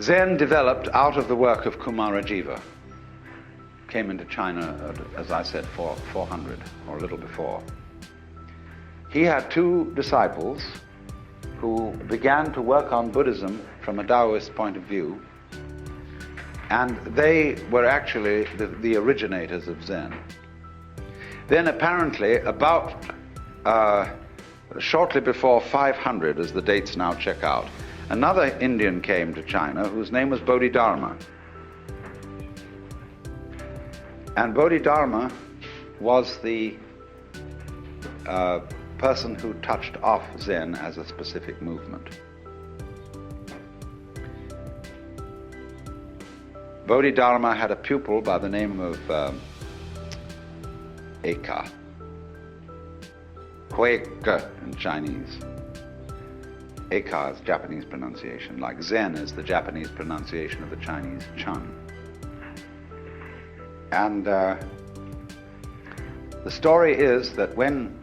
Zen developed out of the work of Kumarajiva. Came into China, as I said, 400 or a little before. He had two disciples who began to work on Buddhism from a Taoist point of view, and they were actually the originators of Zen. Then apparently about shortly before 500, as the dates now check out, another Indian came to China whose name was Bodhidharma. And Bodhidharma was the person who touched off Zen as a specific movement. Bodhidharma had a pupil by the name of Eka, Huike in Chinese. Eka is Japanese pronunciation, like Zen is the Japanese pronunciation of the Chinese Chan. And the story is that when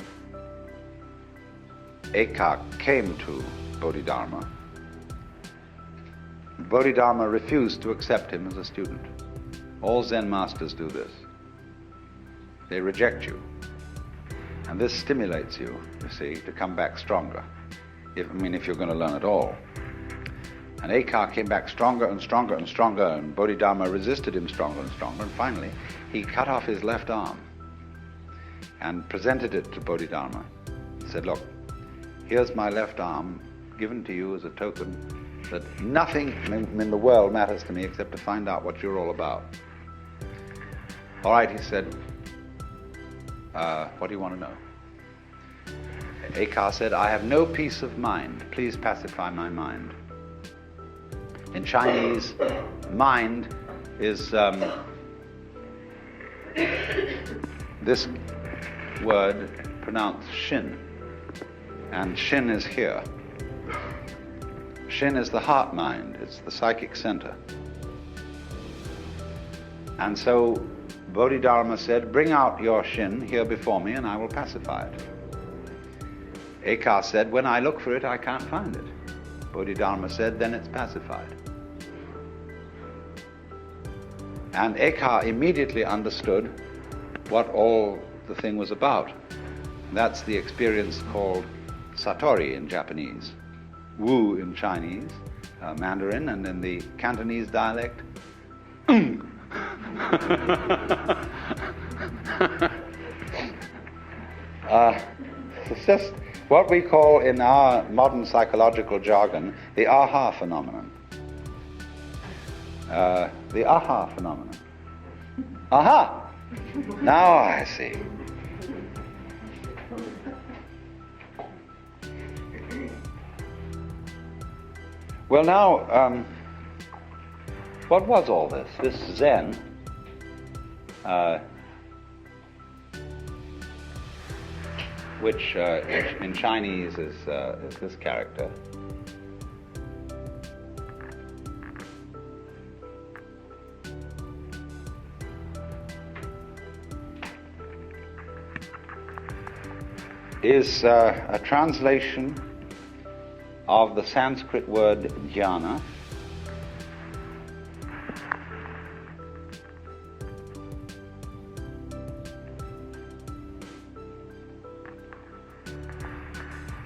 Eka came to Bodhidharma, Bodhidharma refused to accept him as a student. All Zen masters do this. They reject you. And this stimulates you, you see, to come back stronger. If you're going to learn at all. And Eka came back stronger and stronger and stronger, and Bodhidharma resisted him stronger and stronger, and finally he cut off his left arm and presented it to Bodhidharma. He said, look, here's my left arm given to you as a token that nothing in the world matters to me except to find out what you're all about. All right, he said, what do you want to know? Eka said, I have no peace of mind. Please pacify my mind. In Chinese, mind is this word pronounced shin. And shin is here. Shin is the heart mind. It's the psychic center. And so Bodhidharma said, bring out your shin here before me and I will pacify it. Eka said, when I look for it, I can't find it. Bodhidharma said, then it's pacified. And Eka immediately understood what all the thing was about. That's the experience called Satori in Japanese, Wu in Chinese, Mandarin, and in the Cantonese dialect, it's just what we call in our modern psychological jargon the aha phenomenon. The aha phenomenon. Aha! Now I see. Well, now, what was all this? This Zen, which in Chinese is this character. Is a translation of the Sanskrit word jhana,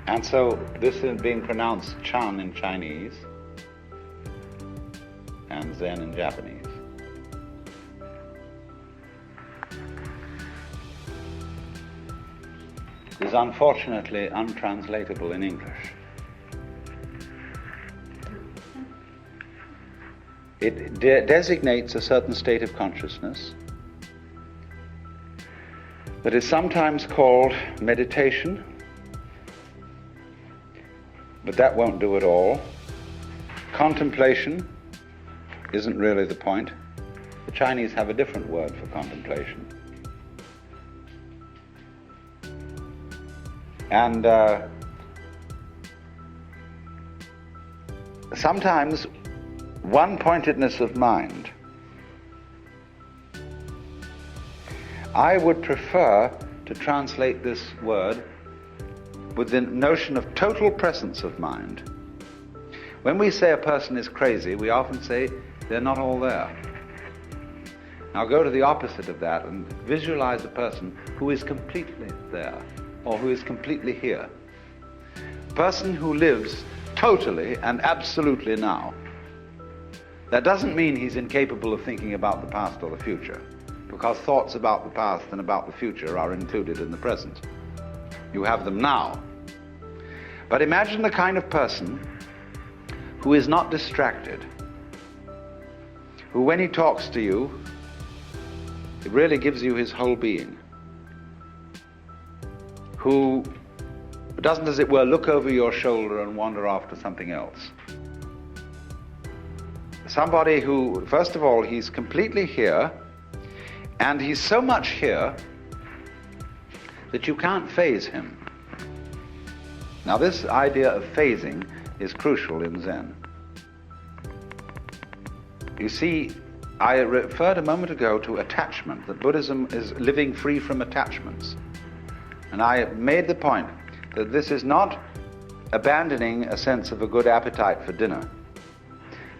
and so this is being pronounced Chan in Chinese and Zen in Japanese. Is unfortunately untranslatable in English. It designates a certain state of consciousness that is sometimes called meditation, but that won't do it all. Contemplation isn't really the point. The Chinese have a different word for contemplation. And sometimes one-pointedness of mind. I would prefer to translate this word with the notion of total presence of mind. When we say a person is crazy, we often say they're not all there. Now go to the opposite of that and visualize a person who is completely there, or who is completely here. A person who lives totally and absolutely now. That doesn't mean he's incapable of thinking about the past or the future, because thoughts about the past and about the future are included in the present. You have them now. But imagine the kind of person who is not distracted, who when he talks to you, it really gives you his whole being, who doesn't, as it were, look over your shoulder and wander off to something else. Somebody who, first of all, he's completely here, and he's so much here that you can't phase him. Now this idea of phasing is crucial in Zen. You see, I referred a moment ago to attachment, that Buddhism is living free from attachments. And I made the point that this is not abandoning a sense of a good appetite for dinner,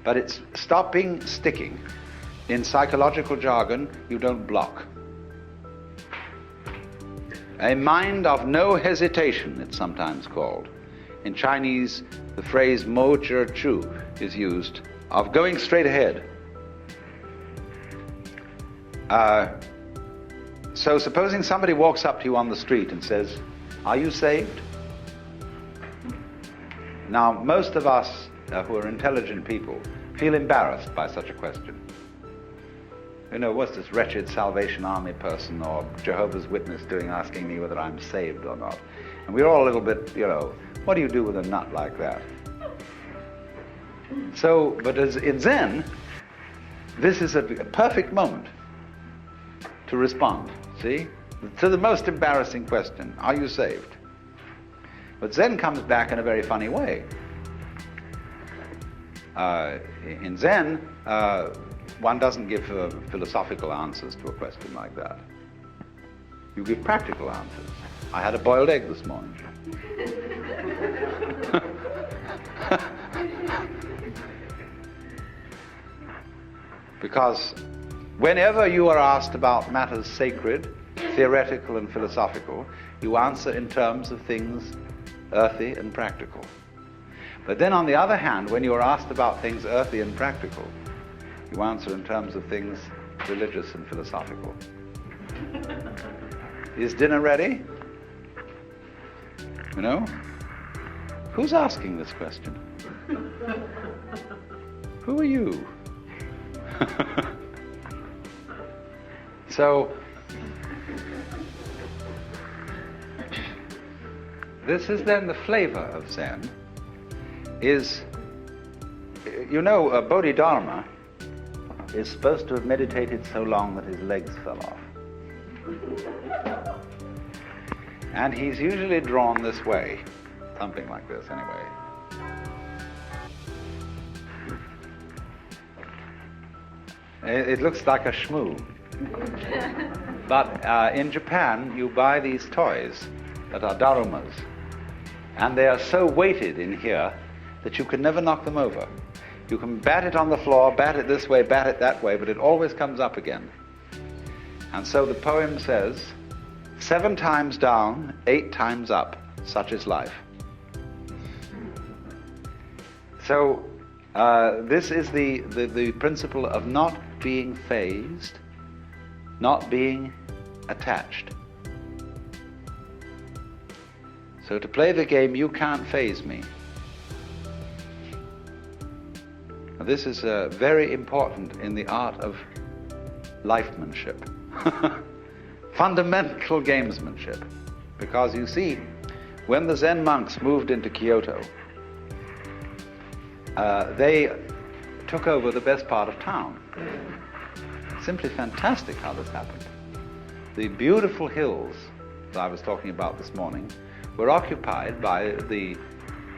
but it's stopping sticking. In psychological jargon, you don't block. A mind of no hesitation, it's sometimes called. In Chinese, the phrase mo zhi chu is used, of going straight ahead. So supposing somebody walks up to you on the street and says, "Are you saved?" Now, most of us who are intelligent people feel embarrassed by such a question. You know, what's this wretched Salvation Army person or Jehovah's Witness doing asking me whether I'm saved or not? And we're all a little bit, you know, what do you do with a nut like that? So, but as in Zen, this is a perfect moment to respond, see? To the most embarrassing question, are you saved? But Zen comes back in a very funny way. In Zen, one doesn't give philosophical answers to a question like that. You give practical answers. I had a boiled egg this morning. Because whenever you are asked about matters sacred, theoretical and philosophical, you answer in terms of things earthy and practical. But then on the other hand, when you are asked about things earthy and practical, you answer in terms of things religious and philosophical. Is dinner ready? You know? Who's asking this question? Who are you? So, this is then the flavor of Zen, is, you know, Bodhidharma is supposed to have meditated so long that his legs fell off. And he's usually drawn this way, something like this anyway. It looks like a shmoo. But in Japan, you buy these toys that are darumas, and they are so weighted in here that you can never knock them over. You can bat it on the floor, bat it this way, bat it that way, but it always comes up again. And so the poem says, 7 times down, 8 times up, such is life. So this is the principle of not being phased, not being attached. So to play the game, you can't phase me. Now, this is very important in the art of lifemanship, fundamental gamesmanship. Because you see, when the Zen monks moved into Kyoto, they took over the best part of town. Simply fantastic how this happened. The beautiful hills that I was talking about this morning were occupied by the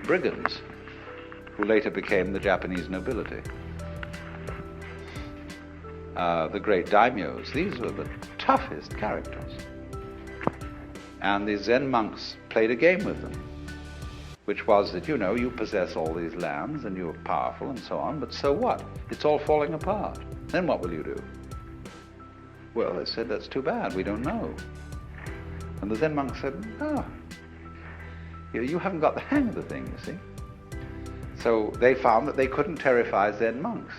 brigands, who later became the Japanese nobility. The great daimyos, these were the toughest characters. And the Zen monks played a game with them. which was that, you possess all these lands and you're powerful and so on, but so what? It's all falling apart. Then what will you do? Well, they said, that's too bad, we don't know. And the Zen monk said, you haven't got the hang of the thing, you see. So they found that they couldn't terrify Zen monks.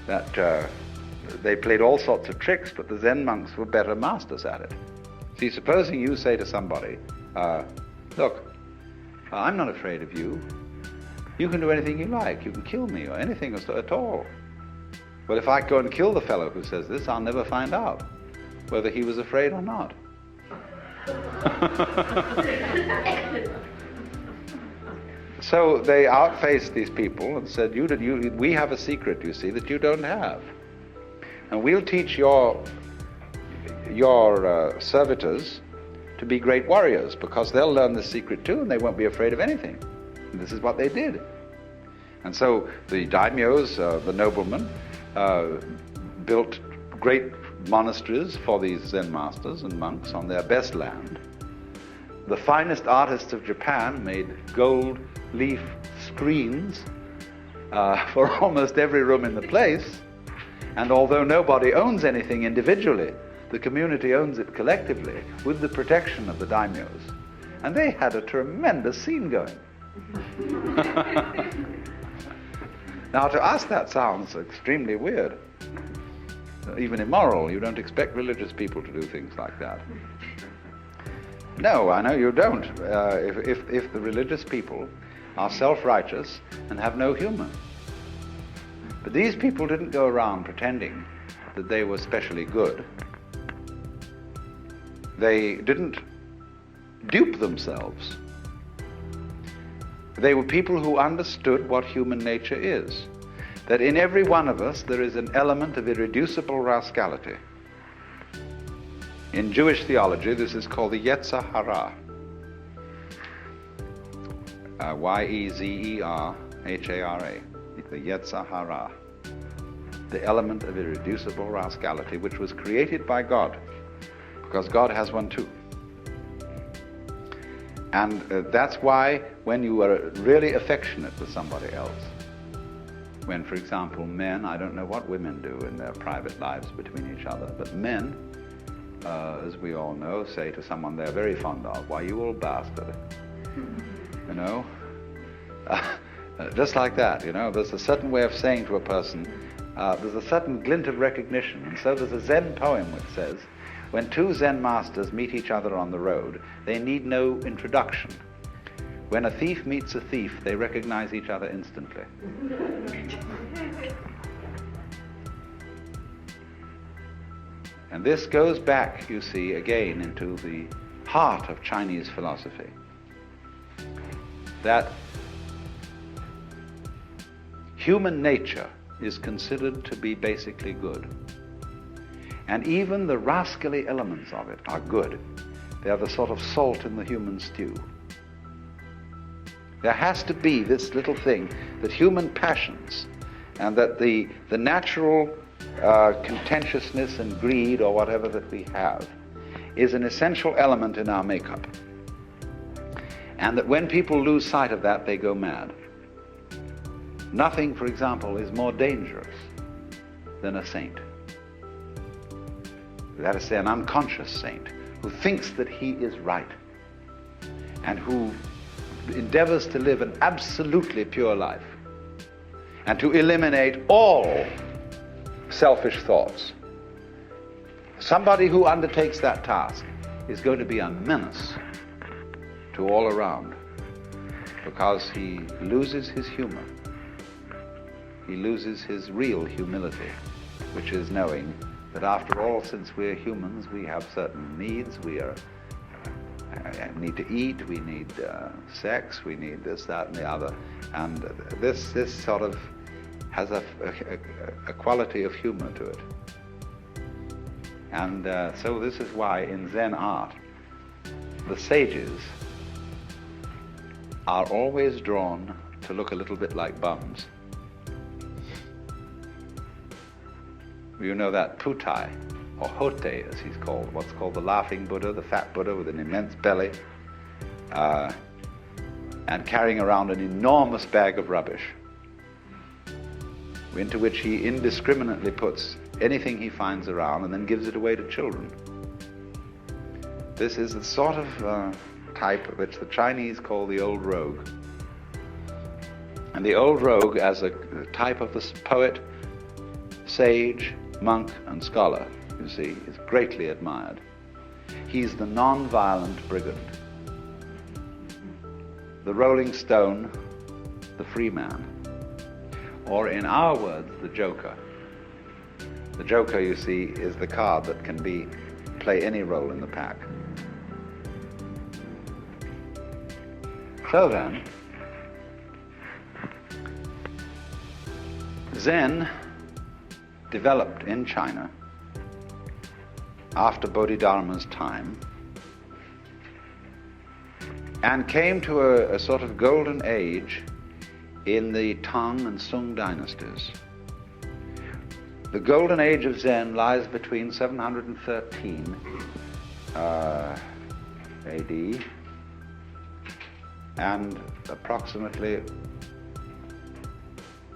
That they played all sorts of tricks, but the Zen monks were better masters at it. See, supposing you say to somebody, look, I'm not afraid of you. You can do anything you like. You can kill me or anything at all. Well, if I go and kill the fellow who says this, I'll never find out whether he was afraid or not. So they outfaced these people and said, we have a secret, you see, that you don't have. And we'll teach your servitors to be great warriors, because they'll learn this secret too and they won't be afraid of anything. And this is what they did. And so the daimyos, the noblemen, built great monasteries for these Zen masters and monks on their best land. The finest artists of Japan made gold leaf screens for almost every room in the place. And although nobody owns anything individually, the community owns it collectively with the protection of the daimyos. And they had a tremendous scene going. Now, to us that sounds extremely weird, even immoral. You don't expect religious people to do things like that. No, I know you don't. If the religious people are self-righteous and have no humor. But these people didn't go around pretending that they were specially good. They didn't dupe themselves. They were people who understood what human nature is. That in every one of us there is an element of irreducible rascality. In Jewish theology, this is called the Yetzer Hara. Y-E-Z-E-R-H-A-R-A. The Yetzer Hara. The element of irreducible rascality, which was created by God, because God has one too. And that's why when you are really affectionate with somebody else, when, for example, men, I don't know what women do in their private lives between each other, but men, as we all know, say to someone they're very fond of, why, you old bastard. You know? Just like that, there's a certain way of saying to a person, there's a certain glint of recognition. And so there's a Zen poem which says, when two Zen masters meet each other on the road, they need no introduction. When a thief meets a thief, they recognize each other instantly. And this goes back, you see, again into the heart of Chinese philosophy. That human nature is considered to be basically good. And even the rascally elements of it are good. They are the sort of salt in the human stew. There has to be this little thing that human passions and that the natural contentiousness and greed or whatever that we have is an essential element in our makeup. And that when people lose sight of that, they go mad. Nothing, for example, is more dangerous than a saint. That is to say, an unconscious saint who thinks that he is right and who endeavors to live an absolutely pure life and to eliminate all selfish thoughts. Somebody who undertakes that task is going to be a menace to all around because he loses his humor. He loses his real humility, which is knowing that after all, since we're humans, we have certain needs. We need to eat, we need sex, we need this, that, and the other. And this sort of has a quality of humor to it. And so this is why in Zen art, the sages are always drawn to look a little bit like bums. You know that Putai, or Hote as he's called, what's called the laughing Buddha, the fat Buddha with an immense belly. and carrying around an enormous bag of rubbish, into which he indiscriminately puts anything he finds around and then gives it away to children. This is the sort of type which the Chinese call the old rogue. And the old rogue, as a type of this poet, sage, monk, and scholar, you see, is greatly admired. He's the non-violent brigand, the rolling stone, the free man, or in our words, the joker. The joker, you see, is the card that can play any role in the pack. So then, Zen developed in China after Bodhidharma's time and came to a sort of golden age in the Tang and Sung dynasties. The golden age of Zen lies between 713 AD and approximately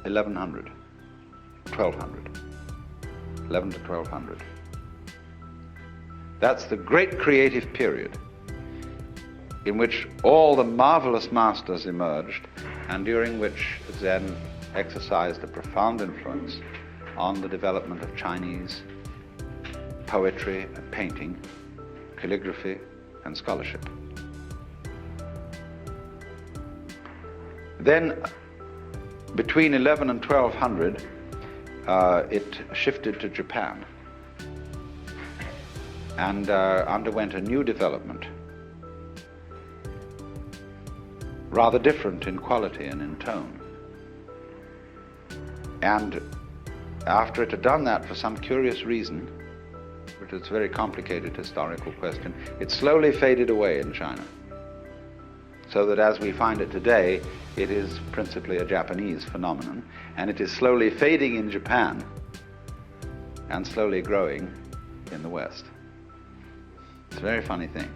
1100, 1200, 11 to 1200. That's the great creative period in which all the marvelous masters emerged and during which Zen exercised a profound influence on the development of Chinese poetry and painting, calligraphy and scholarship. Then, between 11 and 1200, it shifted to Japan and underwent a new development, rather different in quality and in tone. And after it had done that for some curious reason, which is a very complicated historical question, it slowly faded away in China, so that as we find it today, it is principally a Japanese phenomenon, and it is slowly fading in Japan and slowly growing in the West. It's a very funny thing.